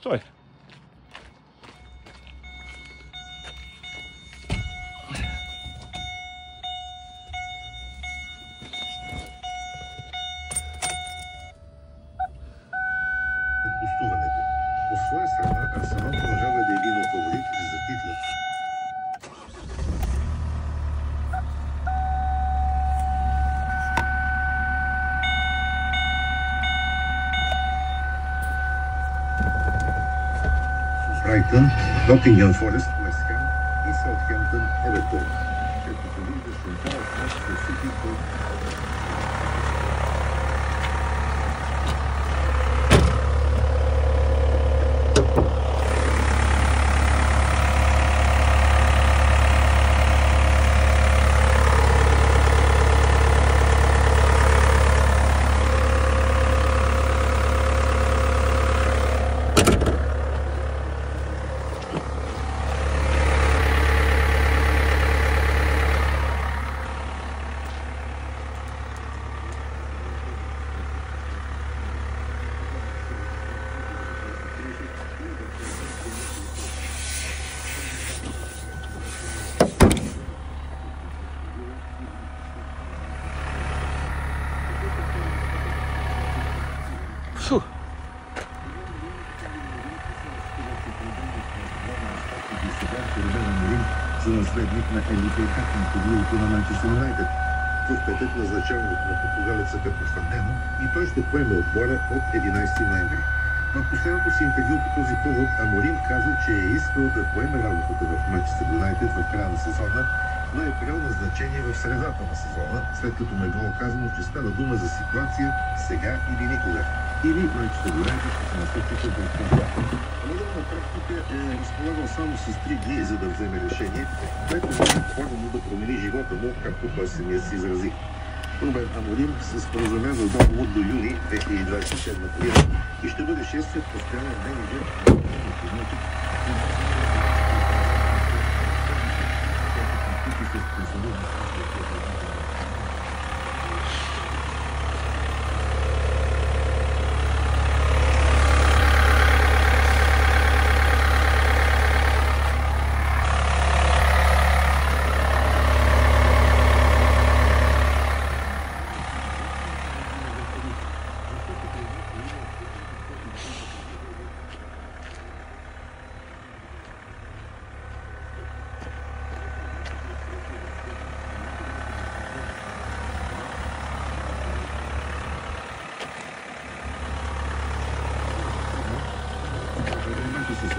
Стой! Гостуването. По своя страна Арсенал продължава да е един от фаворитите за титла. Брайтън, Нотингъм Форест, Уест Хем и Саутхемптън, Евертън. Като фаворита Шентал в Манчестър Сити, Фу. За наследник на Елите Катин по билото на Манчестър Юнайтед. В петък назначава на португалеца Константино и той ще поеме отбора от 11 ноември. В последното си интервю по този повод Аморим каза, че е искал да поеме работата в Манчестър Юнайтед в края на сезона, но е приел назначение в средата на сезона, след като му е било казано, че става дума за ситуация сега или никога. Или Манчестър Юнайтед ще се настъпите в контракта. Аморим на практика е разполагал само с 3 дни, за да вземе решение, което може по-голямо да промени живота му, както той самия се изрази. Рубен Аморим се споразумява договор до юни 2027 година и ще бъде 6-тият постоянен менеджер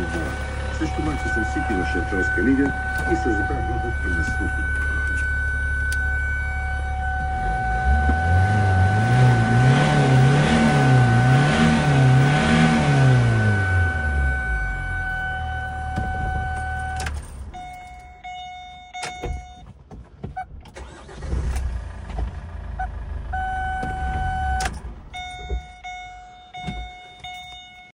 на срещу Манчестър Сити в Шампионска лига и са забравили от първенството.